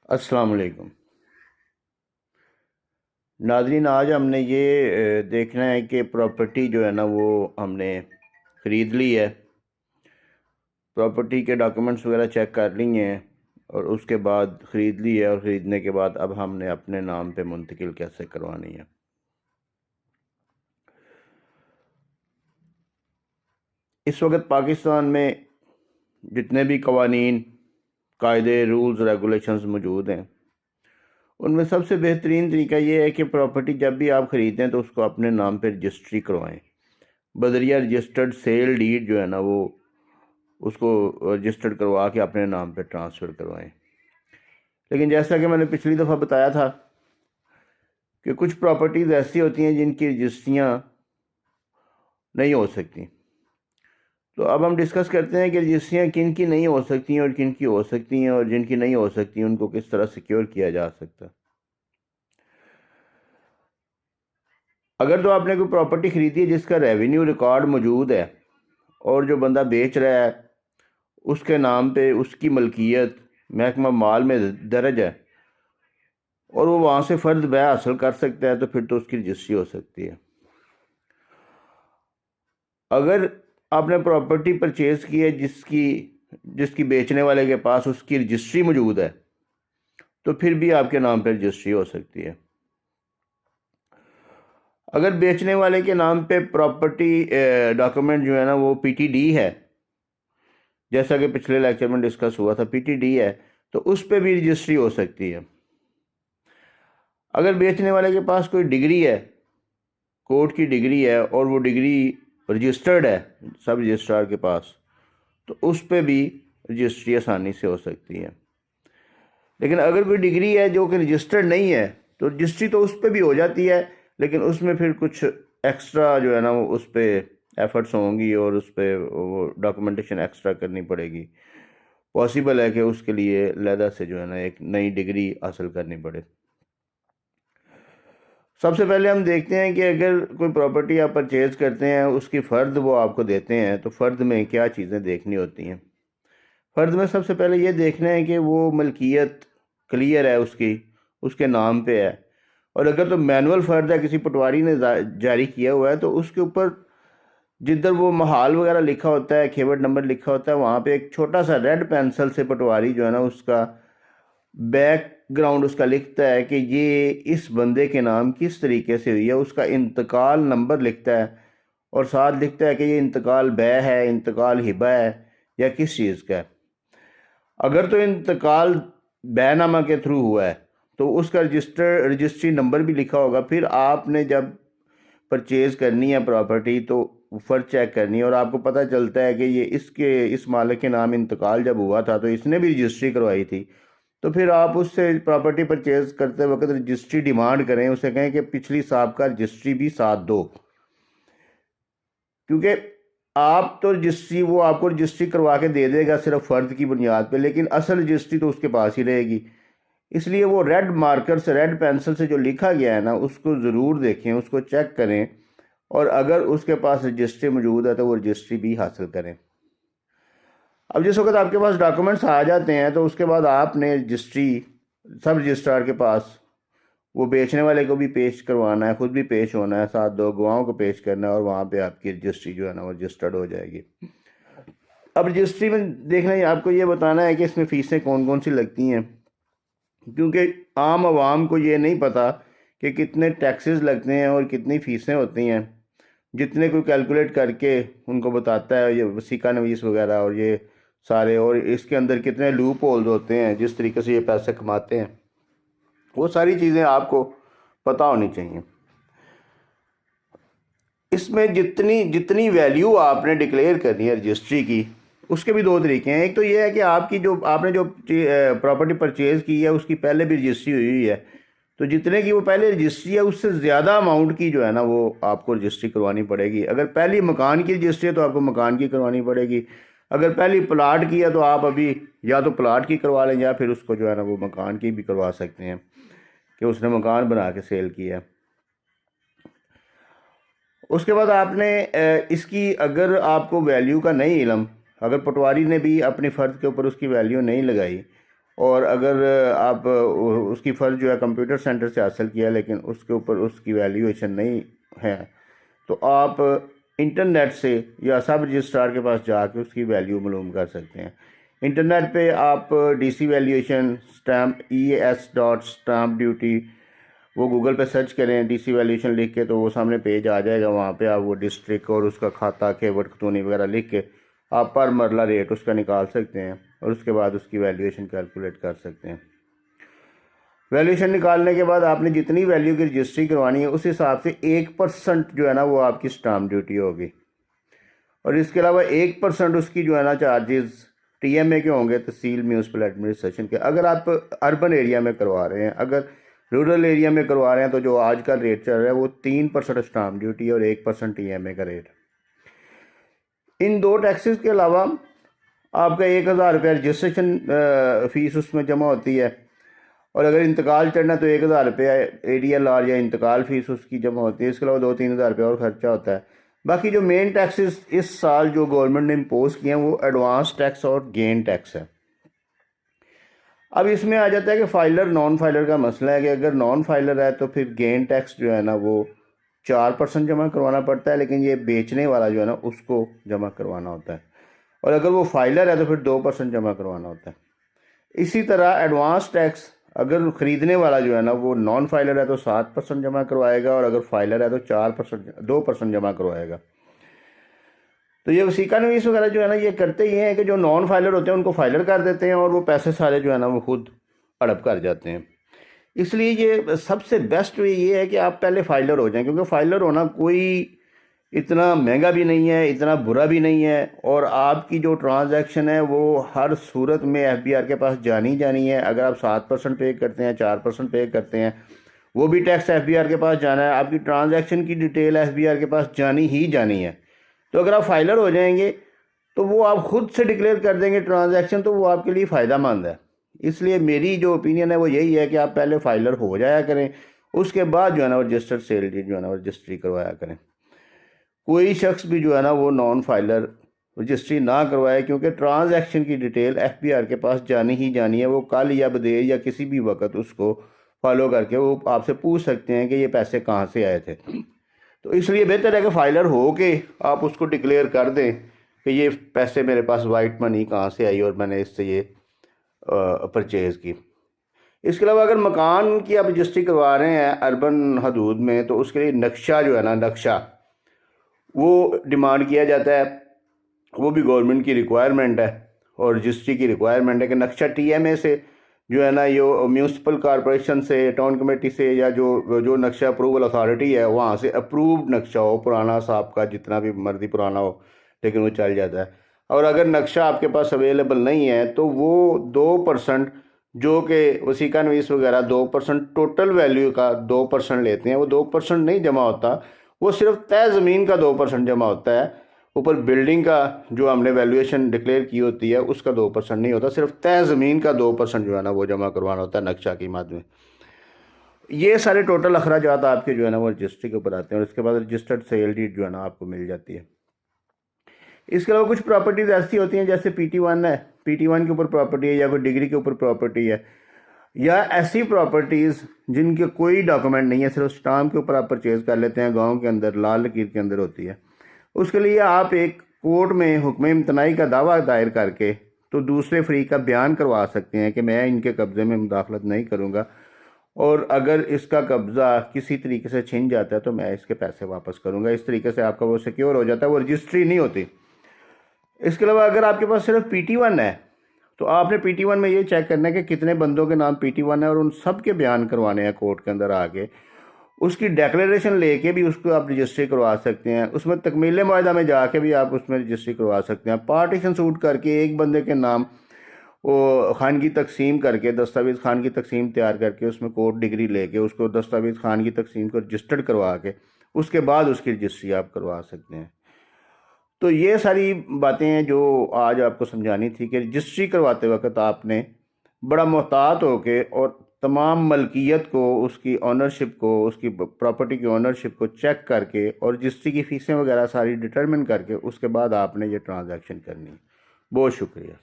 अस्सलाम वालेकुम नाज़रीन। आज हमने ये देखना है कि प्रॉपर्टी जो है ना वो हमने ख़रीद ली है। प्रॉपर्टी के डॉक्यूमेंट्स वगैरह चेक कर लिए हैं और उसके बाद ख़रीद ली है, और ख़रीदने के बाद अब हमने अपने नाम पे मुंतकिल कैसे करवानी है। इस वक्त पाकिस्तान में जितने भी कवानीन, कायदे, रूल्स, रेगुलेशंस मौजूद हैं, उनमें सबसे बेहतरीन तरीका ये है कि प्रॉपर्टी जब भी आप ख़रीदें तो उसको अपने नाम पे रजिस्ट्री करवाएं। बदरिया रजिस्टर्ड सेल डीड जो है ना वो उसको रजिस्टर्ड करवा के अपने नाम पे ट्रांसफ़र करवाएं। लेकिन जैसा कि मैंने पिछली दफ़ा बताया था कि कुछ प्रॉपर्टीज़ ऐसी होती हैं जिनकी रजिस्ट्रियाँ नहीं हो सकती। तो अब हम डिस्कस करते हैं कि रजिस्ट्रियाँ किन की नहीं हो सकती हैं और किन की हो सकती हैं, और जिनकी नहीं हो सकती उनको किस तरह सिक्योर किया जा सकता है। अगर तो आपने कोई प्रॉपर्टी ख़रीदी है जिसका रेवेन्यू रिकॉर्ड मौजूद है और जो बंदा बेच रहा है उसके नाम पे उसकी मलकियत महकमा माल में दर्ज है और वो वहाँ से फ़र्द बै हासिल कर सकता है, तो फिर तो उसकी रजिस्ट्री हो सकती है। अगर आपने प्रॉपर्टी परचेज़ की है जिसकी जिसकी बेचने वाले के पास उसकी रजिस्ट्री मौजूद है, तो फिर भी आपके नाम पर रजिस्ट्री हो सकती है। अगर बेचने वाले के नाम पे प्रॉपर्टी डॉक्यूमेंट जो है ना वो पीटीडी है, जैसा कि पिछले लेक्चर में डिस्कस हुआ था, पीटीडी है, तो उस पर भी रजिस्ट्री हो सकती है। अगर बेचने वाले के पास कोई डिग्री है, कोर्ट की डिग्री है, और वो डिग्री रजिस्टर्ड है सब रजिस्ट्रार के पास, तो उस पर भी रजिस्ट्री आसानी से हो सकती है। लेकिन अगर कोई डिग्री है जो कि रजिस्टर्ड नहीं है, तो रजिस्ट्री तो उस पर भी हो जाती है, लेकिन उसमें फिर कुछ एक्स्ट्रा जो है ना वो उस पर एफर्ट्स होंगी और उस पर वो डॉक्यूमेंटेशन एक्स्ट्रा करनी पड़ेगी। पॉसिबल है कि उसके लिए अलहदा से जो है ना एक नई डिग्री हासिल करनी पड़े। सबसे पहले हम देखते हैं कि अगर कोई प्रॉपर्टी आप परचेज़ करते हैं, उसकी फ़र्द वो आपको देते हैं, तो फ़र्द में क्या चीज़ें देखनी होती हैं। फ़र्द में सबसे पहले ये देखना है कि वो मलकियत क्लियर है उसकी, उसके नाम पे है। और अगर तो मैनुअल फ़र्द है, किसी पटवारी ने जारी किया हुआ है, तो उसके ऊपर जिधर वो महाल वगैरह लिखा होता है, खेवट नंबर लिखा होता है, वहाँ पे एक छोटा सा रेड पेंसिल से पटवारी जो है ना उसका बैकग्राउंड उसका लिखता है कि ये इस बंदे के नाम किस तरीके से हुई है, उसका इंतकाल नंबर लिखता है, और साथ लिखता है कि ये इंतकाल बै है, इंतकाल हिबा है, या किस चीज़ का है। अगर तो इंतकाल बैनामा के थ्रू हुआ है तो उसका रजिस्ट्री नंबर भी लिखा होगा। फिर आपने जब परचेज़ करनी है प्रॉपर्टी तो फ़र्ज चेक करनी है, और आपको पता चलता है कि ये इस मालिक के नाम इंतकाल जब हुआ था तो इसने भी रजिस्ट्री करवाई थी, तो फिर आप उससे प्रॉपर्टी परचेज़ करते वक्त रजिस्ट्री डिमांड करें, उसे कहें कि पिछली साहब का रजिस्ट्री भी साथ दो। क्योंकि आप तो रजिस्ट्री वो आपको रजिस्ट्री करवा के दे देगा सिर्फ फ़र्द की बुनियाद पे, लेकिन असल रजिस्ट्री तो उसके पास ही रहेगी। इसलिए वो रेड मार्कर से, रेड पेंसिल से जो लिखा गया है ना उसको ज़रूर देखें, उसको चेक करें, और अगर उसके पास रजिस्ट्री मौजूद है तो वो रजिस्ट्री भी हासिल करें। अब जिस वक्त आपके पास डॉक्यूमेंट्स आ जाते हैं तो उसके बाद आपने रजिस्ट्री सब रजिस्ट्रार के पास वो बेचने वाले को भी पेश करवाना है, खुद भी पेश होना है, साथ दो गवाहों को पेश करना है, और वहाँ पे आपकी रजिस्ट्री जो है ना वो रजिस्टर्ड हो जाएगी। अब रजिस्ट्री में देखना है, आपको ये बताना है कि इसमें फ़ीसें कौन कौन सी लगती हैं, क्योंकि आम आवाम को ये नहीं पता कि कितने टैक्सेस लगते हैं और कितनी फ़ीसें होती हैं। जितने कोई कैलकुलेट करके उनको बताता है ये वसीका नवीस वगैरह और ये सारे, और इसके अंदर कितने लूप होल्स होते हैं जिस तरीके से ये पैसे कमाते हैं, वो सारी चीज़ें आपको पता होनी चाहिए। इसमें जितनी जितनी वैल्यू आपने डिक्लेयर करनी है रजिस्ट्री की, उसके भी दो तरीके हैं। एक तो ये है कि आपकी जो आपने जो प्रॉपर्टी परचेज़ की है उसकी पहले भी रजिस्ट्री हुई हुई है, तो जितने की वो पहले रजिस्ट्री है उससे ज़्यादा अमाउंट की जो है ना वो आपको रजिस्ट्री करवानी पड़ेगी। अगर पहली मकान की रजिस्ट्री है तो आपको मकान की करवानी पड़ेगी। अगर पहली प्लाट की है तो आप अभी या तो प्लाट की करवा लें, या फिर उसको जो है ना वो मकान की भी करवा सकते हैं कि उसने मकान बना के सेल किया है। उसके बाद आपने इसकी अगर आपको वैल्यू का नहीं इलम, अगर पटवारी ने भी अपनी फ़र्द के ऊपर उसकी वैल्यू नहीं लगाई, और अगर आप उसकी फ़र्ज जो है कंप्यूटर सेंटर से हासिल किया लेकिन उसके ऊपर उसकी वैल्यूएशन नहीं है, तो आप इंटरनेट से या सब रजिस्ट्रार के पास जाके उसकी वैल्यू मालूम कर सकते हैं। इंटरनेट पे आप DC valuation stamp EAS dot stamp duty वो गूगल पे सर्च करें, डीसी वैल्यूएशन लिख के, तो वो सामने पेज आ जाएगा। वहाँ पे आप वो डिस्ट्रिक्ट और उसका खाता खेवट खतूनी वगैरह लिख के आप पर मरला रेट उसका निकाल सकते हैं और उसके बाद उसकी वैल्यूएशन कैलकुलेट कर सकते हैं। वैल्यूएशन निकालने के बाद आपने जितनी वैल्यू की रजिस्ट्री करवानी है उस हिसाब से 1% जो है ना वो आपकी स्टाम्प ड्यूटी होगी। और इसके अलावा 1% उसकी जो है ना चार्जेस TMA के होंगे, तहसील म्यूनसिपल एडमिनिस्ट्रेशन के। अगर आप अर्बन एरिया में करवा रहे हैं, अगर रूरल एरिया में करवा रहे हैं, तो जो आज का रेट चल रहा है वो 3% स्टाम्प ड्यूटी और 1% TMA का रेट। इन दो टैक्सेस के अलावा आपका 1,000 रुपया रजिस्ट्रेशन फ़ीस उसमें जमा होती है, और अगर इंतकाल चढ़ना तो 1,000 रुपया ADLR या इंतकाल फ़ीस उसकी जमा होती है। इसके अलावा 2-3 हज़ार रुपया और ख़र्चा होता है। बाकी जो मेन टैक्सेस इस साल जो गवर्नमेंट ने इम्पोज किए हैं वो एडवांस टैक्स और गेन टैक्स है। अब इसमें आ जाता है कि फाइलर नॉन फाइलर का मसला है कि अगर नॉन फाइलर है तो फिर गेन टैक्स जो है ना वो 4% जमा करवाना पड़ता है, लेकिन ये बेचने वाला जो है ना उसको जमा करवाना होता है। और अगर वो फाइलर है तो फिर 2% जमा करवाना होता है। इसी तरह एडवांस टैक्स अगर ख़रीदने वाला जो है ना वो नॉन फाइलर है तो 7% जमा करवाएगा, और अगर फाइलर है तो 2% जमा करवाएगा। तो ये वसीका नवीस वगैरह जो है ना ये करते ही हैं कि जो नॉन फाइलर होते हैं उनको फाइलर कर देते हैं और वो पैसे सारे जो है ना वो खुद हड़प कर जाते हैं। इसलिए ये सबसे बेस्ट वे ये है कि आप पहले फाइलर हो जाएं, क्योंकि फाइलर होना कोई इतना महंगा भी नहीं है, इतना बुरा भी नहीं है, और आपकी जो ट्रांजैक्शन है वो हर सूरत में FBR के पास जानी है। अगर आप 7% पे करते हैं, 4% पे करते हैं, वो भी टैक्स FBR के पास जाना है। आपकी ट्रांजैक्शन की डिटेल FBR के पास जानी है। तो अगर आप फाइलर हो जाएंगे तो वो आप खुद से डिक्लेयर कर देंगे ट्रांजैक्शन, तो वो आपके लिए फ़ायदा मंद है। इसलिए मेरी जो ओपिनियन है वो यही है कि आप पहले फाइलर हो जाया करें, उसके बाद जो है ना रजिस्टर्ड सेल डीड जो है ना रजिस्ट्री करवाया करें। कोई शख्स भी जो है ना वो नॉन फाइलर रजिस्ट्री ना करवाए, क्योंकि ट्रांजैक्शन की डिटेल FBR के पास जानी है। वो कल या बदेर या किसी भी वक्त उसको फॉलो करके वो आपसे पूछ सकते हैं कि ये पैसे कहाँ से आए थे। तो इसलिए बेहतर है कि फाइलर हो के आप उसको डिक्लेयर कर दें कि ये पैसे मेरे पास वाइट मनी कहाँ से आई और मैंने इससे ये परचेज़ की। इसके अलावा अगर मकान की आप रजिस्ट्री करवा रहे हैं अर्बन हदूद में, तो उसके लिए नक्शा जो है ना नक्शा वो डिमांड किया जाता है। वो भी गवर्नमेंट की रिक्वायरमेंट है और रजिस्ट्री की रिक्वायरमेंट है कि नक्शा TMA से जो है ना ये म्यूनसिपल कॉरपोरेशन से, टाउन कमेटी से, या जो नक्शा अप्रूवल अथॉरिटी है वहाँ से अप्रूव्ड नक्शा हो, पुराना सा आपका जितना भी मर्जी पुराना हो लेकिन वो चल जाता है। और अगर नक्शा आपके पास अवेलेबल नहीं है तो वो 2% जो कि वसीका नवीस वगैरह 2% टोटल वैल्यू का 2% लेते हैं, वो 2% नहीं जमा होता, वो सिर्फ तय ज़मीन का 2% जमा होता है। ऊपर बिल्डिंग का जो हमने वैल्यूएशन डिक्लेयर की होती है उसका 2% नहीं होता, सिर्फ तय ज़मीन का 2% जो है ना वो जमा करवाना होता है नक्शा की मद में। ये सारे टोटल अखराजात आपके जो है ना वो रजिस्ट्री के ऊपर आते हैं और उसके बाद रजिस्टर्ड सेल डीड जो है ना आपको मिल जाती है। इसके अलावा कुछ प्रॉपर्टीज़ ऐसी होती हैं जैसे PT1 है, PT1 के ऊपर प्रॉपर्टी है, या कोई डिग्री के ऊपर प्रॉपर्टी है, या ऐसी प्रॉपर्टीज़ जिनके कोई डॉक्यूमेंट नहीं है, सिर्फ स्टाम्प के ऊपर आप परचेज़ कर लेते हैं, गांव के अंदर लाल लकीर के अंदर होती है। उसके लिए आप एक कोर्ट में हुक्म इम्तनाई का दावा दायर करके तो दूसरे फ्री का बयान करवा सकते हैं कि मैं इनके कब्ज़े में मुदाखलत नहीं करूँगा, और अगर इसका कब्ज़ा किसी तरीके से छिन जाता है तो मैं इसके पैसे वापस करूँगा। इस तरीके से आपका वो सिक्योर हो जाता है, वो रजिस्ट्री नहीं होती। इसके अलावा अगर आपके पास सिर्फ PT1 है तो आपने PT1 में ये चेक करना है कि कितने बंदों के नाम PT1 है और उन सब के बयान करवाने हैं कोर्ट के अंदर आके। उसकी डिक्लेरेशन लेके भी उसको आप रजिस्ट्री करवा सकते हैं। उसमें तकमील मुआहदा में जाके भी आप उसमें रजिस्ट्री करवा सकते हैं। पार्टीशन सूट करके एक बंदे के नाम वो खानगी तकसीम करके, दस्तावेज़ खानगी तकसीम तैयार करके, उसमें कोर्ट डिग्री लेके उसको दस्तावेज़ खानगी तकसीम को रजिस्टर्ड करवा के उसके बाद उसकी रजिस्ट्री आप करवा सकते हैं। तो ये सारी बातें हैं जो आज आपको समझानी थी कि रजिस्ट्री करवाते वक्त आपने बड़ा मोहतात होके और तमाम मलकियत को, उसकी ऑनरशिप को, उसकी प्रॉपर्टी की ऑनरशिप को चेक करके और रजिस्ट्री की फ़ीसें वगैरह सारी डिटरमिन करके उसके बाद आपने ये ट्रांजैक्शन करनी है। बहुत शुक्रिया।